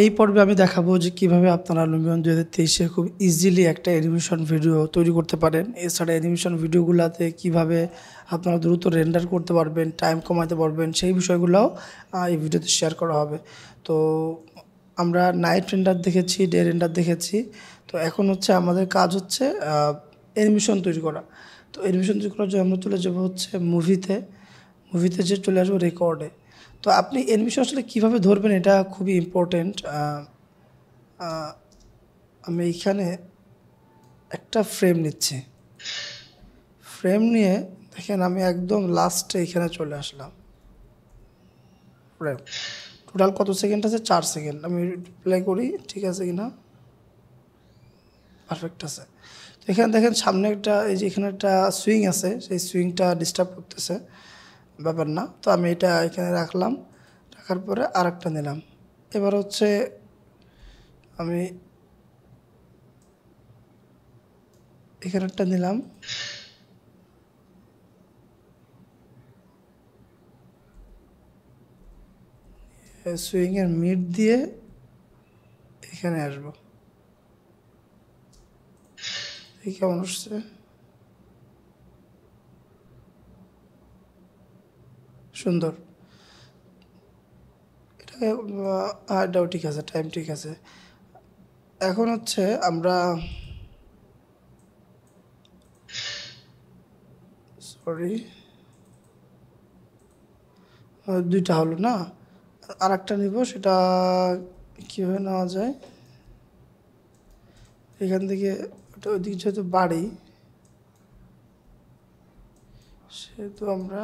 এই পর্বে আমি দেখাবো যে কিভাবে আপনারা লুমিয়ন 2023 এ খুব ইজিলি একটা অ্যানিমেশন ভিডিও তৈরি করতে পারেন। এছাড়া অ্যানিমেশন ভিডিওগুলোতে কিভাবে আপনারা দ্রুত রেন্ডার করতে পারবেন, টাইম কমাতে পারবেন, সেই বিষয়গুলোও এই ভিডিওতে শেয়ার করা হবে। তো আমরা নাইট রেন্ডার দেখেছি, ডে রেন্ডার দেখেছি। তো এখন হচ্ছে আমাদের কাজ হচ্ছে অ্যানিমেশন তৈরি করা। তো অ্যানিমেশন তৈরি করার জন্য আমরা চলে যাবো হচ্ছে মুভিতে যে চলে আসবো রেকর্ডে। তো আপনি অ্যানিমেশন আসলে কীভাবে ধরবেন এটা খুবই ইম্পর্টেন্ট। আমি এইখানে একটা ফ্রেম নিচ্ছি, ফ্রেম নিয়ে দেখেন আমি একদম লাস্টে এখানে চলে আসলাম। ফ্রেম টোটাল কত সেকেন্ড আছে? 4 সেকেন্ড। আমি প্লে করি, ঠিক আছে কিনা, পারফেক্ট আছে। তো এখানে দেখেন সামনে একটা, এই যে এখানে একটা সুইং আছে, সেই সুইংটা ডিস্টার্ব করতেছে, ব্যাপার না। তো আমি এটা এখানে রাখলাম, রাখার পরে আর একটা নিলাম। এবার হচ্ছে আমি এখানে একটা নিলাম, সুইংয়ের মিড দিয়ে এখানে আসবো। এই কেমন আসছে? সুন্দর। এটাকে এটাও ঠিক আছে, টাইম ঠিক আছে। এখন হচ্ছে আমরা দুইটা হলো না, আর একটা নিব। সেটা কীভাবে নেওয়া যায়? এখান থেকে ওটা ওইদিকে যেহেতু বাড়ি, সেহেতু আমরা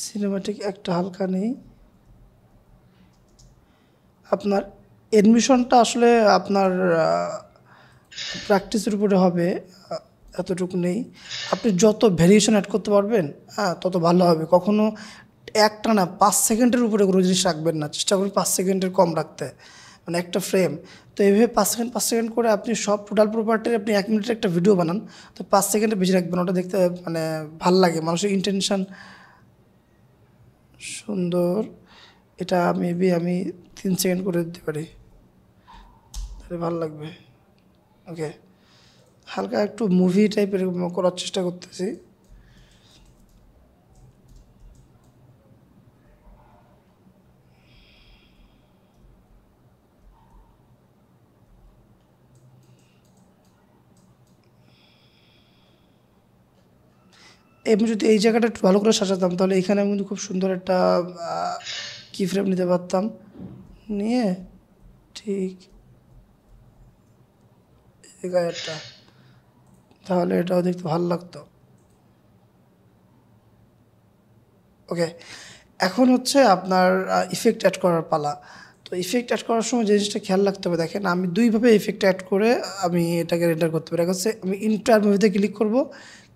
সিনেমাটিক একটা হালকা নেই। আপনার অ্যানিমেশনটা আসলে আপনার প্র্যাকটিসের উপরে হবে, এতটুকু নেই। আপনি যত ভ্যারিয়েশন অ্যাড করতে পারবেন তত ভালো হবে। কখনো একটা না 5 সেকেন্ডের উপরে কোনো জিনিস রাখবেন না, চেষ্টা করুন 5 সেকেন্ডের কম রাখতে, মানে একটা ফ্রেম। তো এইভাবে 5 সেকেন্ড করে আপনি সব টোটাল প্রপার্টির আপনি 1 মিনিটের একটা ভিডিও বানান, তো 5 সেকেন্ডে বেশি রাখবেন, ওটা দেখতে মানে ভাল লাগে, মানুষের ইন্টেনশন সুন্দর। এটা মেবি আমি 3 সেকেন্ড করে দিতে পারি, তাহলে ভালো লাগবে। ওকে, হালকা একটু মুভি টাইপের করার চেষ্টা করতেছি। আমি যদি এই জায়গাটা একটু ভালো করে সাজাতাম, তাহলে এখানে আমি কিন্তু খুব সুন্দর একটা কি ফ্রেম নিতে পারতাম, নিয়ে ঠিক এই গায়েরটা, তাহলে এটাও দেখতে ভালো লাগতো। ওকে, এখন হচ্ছে আপনার ইফেক্ট অ্যাড করার পালা। তো ইফেক্ট অ্যাড করার সময় যে জিনিসটা খেয়াল রাখতে হবে, দেখেন আমি দুইভাবে ইফেক্ট অ্যাড করে আমি এটাকে রেন্ডার করতে পারি। হচ্ছে আমি ইন্টার মুভিতে ক্লিক করব,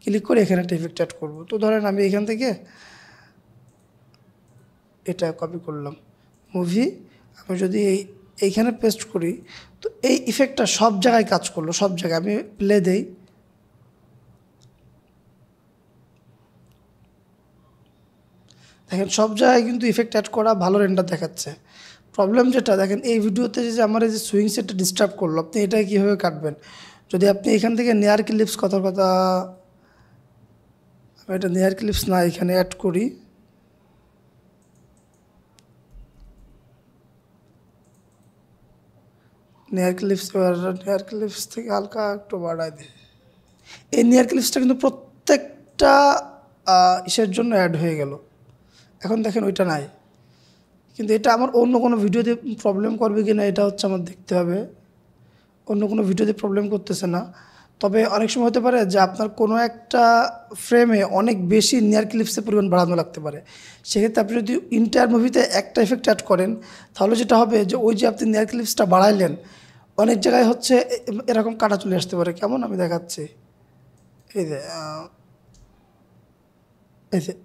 ক্লিক করে এখানে একটা ইফেক্ট অ্যাড করব। তো ধরেন আমি এখান থেকে এটা কপি করলাম, মুভি, আমি যদি এইখানে পেস্ট করি, তো এই ইফেক্টটা সব জায়গায় কাজ করলো, সব জায়গায়। আমি প্লে দেই, দেখেন সব জায়গায় কিন্তু ইফেক্ট অ্যাড করা ভালো রেন্ডার দেখাচ্ছে। প্রবলেম যেটা দেখেন এই ভিডিওতে যে আমার এই যে সুইং সেটটা ডিস্টার্ব করলো, আপনি এটা কীভাবে কাটবেন? যদি আপনি এখান থেকে নেয়ার ক্লিপস, কথার কথা আমি এটা নেয়ার ক্লিপস না এখানে অ্যাড করি, নেয়ার ক্লিপস থেকে হালকা একটু বাড়ায় দিই। এই নেয়ার ক্লিপসটা কিন্তু প্রত্যেকটা ইসের জন্য অ্যাড হয়ে গেল। এখন দেখেন ওইটা নাই, কিন্তু এটা আমার অন্য কোনো ভিডিওতে প্রবলেম করবে কি না এটা হচ্ছে আমার দেখতে হবে। অন্য কোনো ভিডিওতে প্রবলেম করতেছে না, তবে অনেক সময় হতে পারে যে আপনার কোনো একটা ফ্রেমে অনেক বেশি নেয়ার ক্লিপসের পরিমাণ বাড়ানো লাগতে পারে। সেক্ষেত্রে আপনি যদি ইন্টার মুভিতে একটা এফেক্ট অ্যাড করেন, তাহলে যেটা হবে যে ওই যে আপনি নেয়ার ক্লিপসটা বাড়াইলেন, অনেক জায়গায় হচ্ছে এরকম কাটা চলে আসতে পারে। কেমন আমি দেখাচ্ছি, এই যে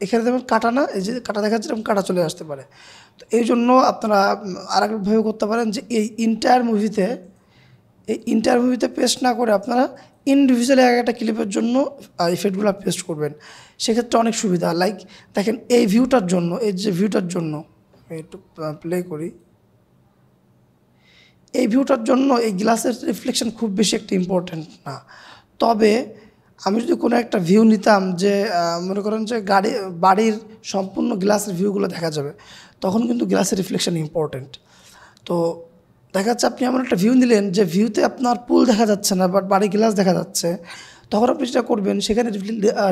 এখানে যেমন কাটা না, এই যে কাটা দেখাচ্ছে এরকম কাটা চলে আসতে পারে। তো এই জন্য আপনারা আরেকভাবে করতে পারেন যে এই ইন্টার মুভিতে পেস্ট না করে আপনারা ইন্ডিভিজুয়ালি এক একটা ক্লিপের জন্য ইফেক্টগুলো পেস্ট করবেন, সেক্ষেত্রে অনেক সুবিধা। লাইক দেখেন এই ভিউটার জন্য, এই যে ভিউটার জন্য আমি একটু প্লে করি, এই ভিউটার জন্য এই গ্লাসের রিফ্লেকশন খুব বেশি একটা ইম্পর্ট্যান্ট না। তবে আমি যদি কোনো একটা ভিউ নিতাম যে মনে করেন যে বাড়ির সম্পূর্ণ গ্লাসের ভিউগুলো দেখা যাবে, তখন কিন্তু গ্লাসের রিফ্লেকশন ইম্পর্ট্যান্ট। তো দেখা যাচ্ছে আপনি এমন একটা ভিউ নিলেন যে ভিউতে আপনার পুল দেখা যাচ্ছে না, বাট বাড়ি গ্লাস দেখা যাচ্ছে, তখন আপনি যেটা করবেন সেখানে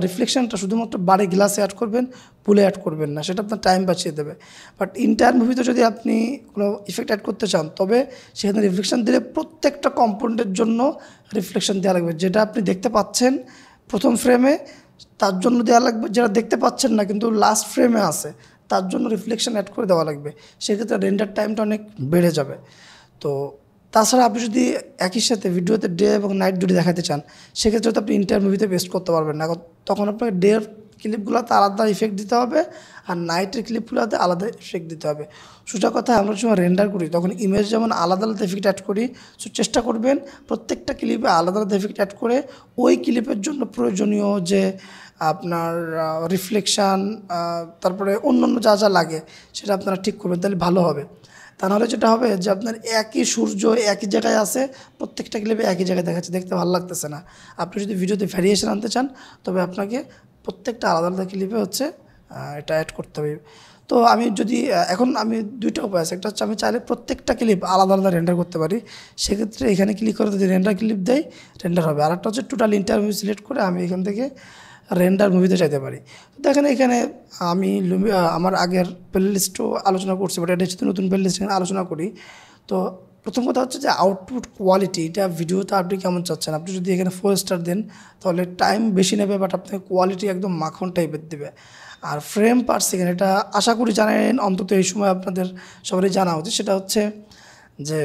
রিফ্লেকশনটা শুধুমাত্র বাড়ি গ্লাসে অ্যাড করবেন, পুলে অ্যাড করবেন না, সেটা আপনার টাইম বাঁচিয়ে দেবে। বাট ইন্টায়ার মুভিতে যদি আপনি কোনো ইফেক্ট অ্যাড করতে চান, তবে সেখানে রিফ্লেকশন দিলে প্রত্যেকটা কম্পোনেন্টের জন্য রিফ্লেকশন দেওয়া লাগবে। যেটা আপনি দেখতে পাচ্ছেন প্রথম ফ্রেমে তার জন্য দেওয়া লাগবে, যেটা দেখতে পাচ্ছেন না কিন্তু লাস্ট ফ্রেমে আছে তার জন্য রিফ্লেকশন অ্যাড করে দেওয়া লাগবে। সেক্ষেত্রে রেন্ডার টাইমটা অনেক বেড়ে যাবে। তো তাছাড়া আপনি যদি একই সাথে ভিডিওতে ডে এবং নাইট দুটি দেখাতে চান, সেক্ষেত্রে তো আপনি ইন্টার মুভিতে পেস্ট করতে পারবেন না, তখন আপনাকে ডের ক্লিপগুলোতে আলাদা ইফেক্ট দিতে হবে আর নাইটের ক্লিপগুলোতে আলাদা ইফেক্ট দিতে হবে। সোজা কথা, আমরা যখন রেন্ডার করি তখন ইমেজ যেমন আলাদা আলাদা ইফেক্ট অ্যাড করি, সো চেষ্টা করবেন প্রত্যেকটা ক্লিপে আলাদা আলাদা ইফেক্ট অ্যাড করে ওই ক্লিপের জন্য প্রয়োজনীয় যে আপনার রিফ্লেকশান, তারপরে অন্য অন্য যা যা লাগে সেটা আপনারা ঠিক করবেন, তাহলে ভালো হবে। তা নাহলে যেটা হবে যে আপনার একই সূর্য একই জায়গায় আছে, প্রত্যেকটা ক্লিপে একই জায়গায় দেখাচ্ছে, দেখতে ভালো লাগতেছে না। আপনি যদি ভিডিওতে ভ্যারিয়েশন আনতে চান, তবে আপনাকে প্রত্যেকটা আলাদা আলাদা ক্লিপে এটা অ্যাড করতে হবে। তো আমি যদি এখন আমি দুইটা উপায় আছে, একটা হচ্ছে আমি চাইলে প্রত্যেকটা ক্লিপ আলাদা আলাদা রেন্ডার করতে পারি, সেক্ষেত্রে এখানে ক্লিক করে যদি রেন্ডার ক্লিপ দেয় রেন্ডার হবে। আর একটা হচ্ছে টোটাল ইন্টারভিউ সিলেক্ট করে আমি এখান থেকে রেন্ডার মুভিতে চাইতে পারি। তো দেখেন এখানে আমি আমার আগের প্লেলিস্টও আলোচনা করছি, বাট এটা হচ্ছে নতুন প্লেলিস্ট, এখানে আলোচনা করি। তো প্রথম কথা হচ্ছে যে আউটপুট কোয়ালিটি, এটা ভিডিওতে আপনি কেমন চাচ্ছেন। আপনি যদি এখানে 4 স্টার দেন তাহলে টাইম বেশি নেবে, বাট আপনাকে কোয়ালিটি একদম মাখন টাইপের দেবে। আর ফ্রেম পার সেকেন্ড, এটা আশা করি জানেন, অন্তত এই সময় আপনাদের সবারই জানা উচিত, সেটা হচ্ছে যে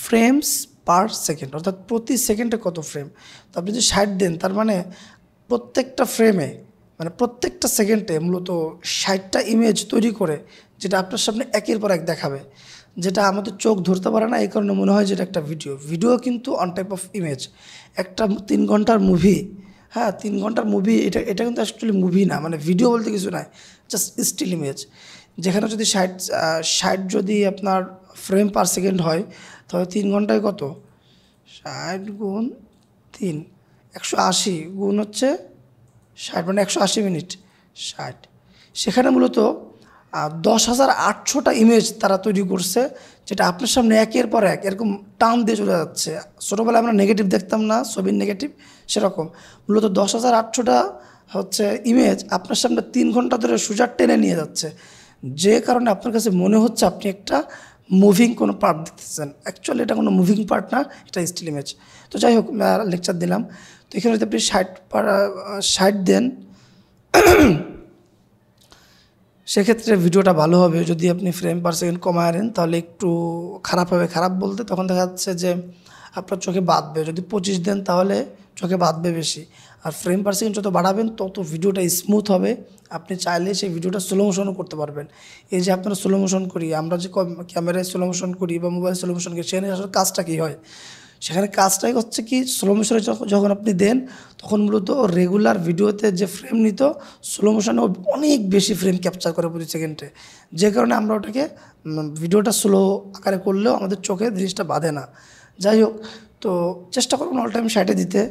ফ্রেমস পার সেকেন্ড, অর্থাৎ প্রতি সেকেন্ডে কত ফ্রেম। তো আপনি যদি 60 দেন, তার মানে প্রত্যেকটা ফ্রেমে মানে প্রত্যেকটা সেকেন্ডে মূলত 60টা ইমেজ তৈরি করে, যেটা আপনার সামনে একের পর এক দেখাবে, যেটা আমাদের চোখ ধরতে পারে না, এই কারণে মনে হয় যেটা একটা ভিডিও কিন্তু অন টাইপ অফ ইমেজ। একটা 3 ঘন্টার মুভি, হ্যাঁ 3 ঘন্টার মুভি, এটা কিন্তু অ্যাকচুয়ালি মুভি না, মানে ভিডিও বলতে কিছু নাই, জাস্ট স্টিল ইমেজ। যেখানে যদি 60 যদি আপনার ফ্রেম পার সেকেন্ড হয়, তাহলে 3 ঘন্টায় কত, 60 গুণ 3, 180 গুণ হচ্ছে 60, মানে 180 মিনিট 60। সেখানে মূলত 10,800টা ইমেজ তারা তৈরি করছে, যেটা আপনার সামনে একের পর এক এরকম টান দিয়ে চলে যাচ্ছে। ছোটোবেলায় আমরা নেগেটিভ দেখতাম না, ছবির নেগেটিভ, সেরকম মূলত 10,800টা ইমেজ আপনার সামনে 3 ঘন্টা ধরে সোজা টেনে নিয়ে যাচ্ছে, যে কারণে আপনার কাছে মনে হচ্ছে আপনি একটা মুভিং কোনো পার্ট দেখতেছেন। অ্যাকচুয়ালি এটা কোনো মুভিং পার্ট না, এটা স্টিল ইমেজ। তো যাই হোক, লেকচার দিলাম। তো এখানে যদি আপনি 60 দেন, সেক্ষেত্রে ভিডিওটা ভালো হবে। যদি আপনি ফ্রেম পার সেকেন্ড কমায় আনেন তাহলে একটু খারাপ হবে। খারাপ বলতে তখন দেখা যাচ্ছে যে আপনার চোখে বাঁধবে। যদি 25 দেন তাহলে চোখে বাঁধবে বেশি। আর ফ্রেম পার সেকেন্ড যত বাড়াবেন তত ভিডিওটা স্মুথ হবে। আপনি চাইলে সেই ভিডিওটা স্লো মোশনও করতে পারবেন। এই যে আপনারা স্লো মোশন করি, আমরা যে ক্যামেরায় স্লো মোশন করি বা মোবাইল স্লো মোশন করি, সেখানে আসলে কাজটা কী হয়, সেখানে কাজটাই হচ্ছে কি, স্লো মোশনে যখন আপনি দেন তখন মূলত রেগুলার ভিডিওতে যে ফ্রেম নিত, স্লো মোশনে অনেক বেশি ফ্রেম ক্যাপচার করে প্রতি সেকেন্ডে, যে কারণে আমরা ওটাকে ভিডিওটা স্লো আকারে করলেও আমাদের চোখে জিনিসটা বাঁধে না। যাই হোক, তো চেষ্টা করুন অল টাইম 60 দিতে,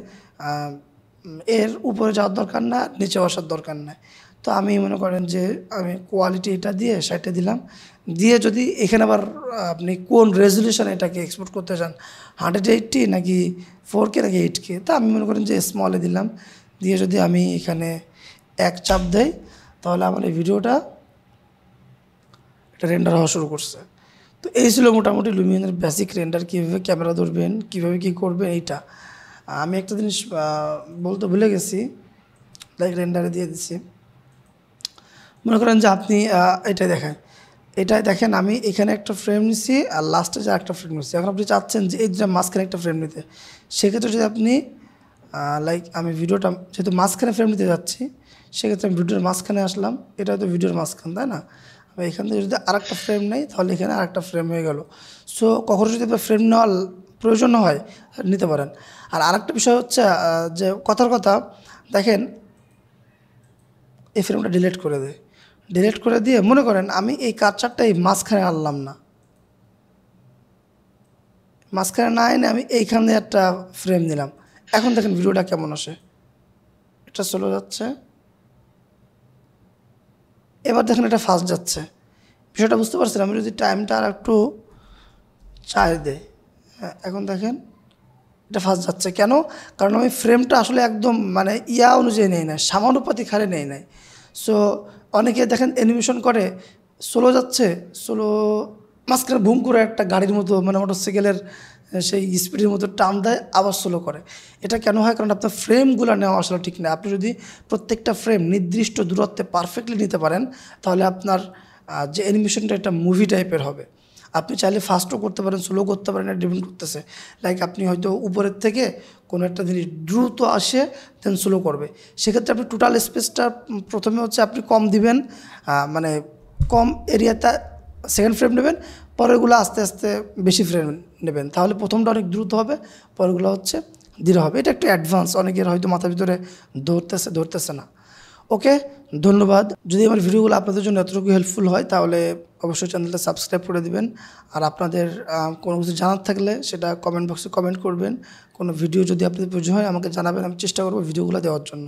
এর উপরে যাওয়ার দরকার না, নিচে আসার দরকার নাই। তো আমি মনে করেন যে আমি কোয়ালিটি এটা দিয়ে 60 দিলাম, দিয়ে যদি এখানে আবার আপনি কোন রেজলিউশনে এটাকে এক্সপোর্ট করতে চান, 180 নাকি 4K নাকি 8K, তা আমি মনে করেন যে স্মলে দিলাম। দিয়ে যদি আমি এখানে এক চাপ দেই তাহলে আমার এই ভিডিওটা এটা রেন্ডার হওয়া শুরু করছে। তো এই ছিল মোটামুটি লুমিয়নের বেসিক রেন্ডার, কীভাবে ক্যামেরা ধরবেন, কীভাবে কী করবেন। এইটা আমি একটা জিনিস বলতে ভুলে গেছি, লাইক রেন্ডারে দিয়ে দিচ্ছি। মনে করেন যে আপনি এটাই দেখেন আমি এখানে একটা ফ্রেম নিচ্ছি আর লাস্টে যে একটা ফ্রেম নিচ্ছি। এখন আপনি চাচ্ছেন যে এই যে মাঝখানে একটা ফ্রেম নিতে, সেক্ষেত্রে যদি আপনি লাইক আমি ভিডিওটা যেহেতু মাঝখানে ফ্রেম নিতে যাচ্ছি, সেক্ষেত্রে আমি ভিডিওর মাঝখানে আসলাম। এটা হয়তো ভিডিওর মাঝখান, তাই না? এখান থেকে যদি আরেকটা ফ্রেম নেই তাহলে এখানে আরেকটা ফ্রেম হয়ে গেল। সো কখনো যদি আপনার ফ্রেম নেওয়ার প্রয়োজন হয় নিতে পারেন। আর আরেকটা বিষয় হচ্ছে যে কথার কথা দেখেন, এই ফ্রেমটা ডিলিট করে দেয়, ডিলিট করে দিয়ে মনে করেন আমি এই কার্সারটা এই মাঝখানে আনলাম না, মাঝখানে না এনে আমি এইখানে একটা ফ্রেম নিলাম। এখন দেখেন ভিডিওটা কেমন আসে, এটা চলে যাচ্ছে, এবার দেখেন এটা ফাস্ট যাচ্ছে। বিষয়টা বুঝতে পারছেন? আমি যদি টাইমটা আর একটু চাই দেই, হ্যাঁ এখন দেখেন এটা ফাস্ট যাচ্ছে। কেন? কারণ আমি ফ্রেমটা আসলে একদম মানে অনুযায়ী নেই নাই, সমানুপাতিক হারে নেই নাই। সো অনেকে দেখেন অ্যানিমেশন করে স্লো যাচ্ছে, স্লো মাঝখানে বুম করে একটা গাড়ির মতো মানে মোটরসাইকেলের সেই স্পিডের মতো টান দেয়, আবার স্লো করে। এটা কেন হয়? কারণ আপনার ফ্রেমগুলো নেওয়া আসলে ঠিক না। আপনি যদি প্রত্যেকটা ফ্রেম নির্দিষ্ট দূরত্বে পারফেক্টলি নিতে পারেন, তাহলে আপনার যে অ্যানিমেশনটা একটা মুভি টাইপের হবে। আপনি চাইলে ফাস্টও করতে পারেন, স্লো করতে পারেন, এটা ডিপেন্ড করতেছে। লাইক আপনি হয়তো উপরের থেকে কোনো একটা জিনিস দ্রুত আসে দেন স্লো করবে, সেক্ষেত্রে আপনি টোটাল স্পেসটা প্রথমে হচ্ছে আপনি কম দিবেন, মানে কম এরিয়াতে সেকেন্ড ফ্রেম নেবেন, পরেরগুলো আস্তে আস্তে বেশি ফ্রেম নেবেন, তাহলে প্রথমটা অনেক দ্রুত হবে, পরেরগুলো হচ্ছে ধীরে হবে। এটা একটু অ্যাডভান্স, অনেকের হয়তো মাথার ভিতরে ধরতেছে না। ওকে, ধন্যবাদ। যদি আমার ভিডিওগুলো আপনাদের জন্য এতটুকু হেল্পফুল হয় তাহলে অবশ্যই চ্যানেলটা সাবস্ক্রাইব করে দিবেন। আর আপনাদের কোনো কিছু জানার থাকলে সেটা কমেন্ট বক্সে কমেন্ট করবেন। কোনো ভিডিও যদি আপনাদের প্রয়োজন হয় আমাকে জানাবেন, আমি চেষ্টা করব ভিডিওগুলো দেওয়ার জন্য।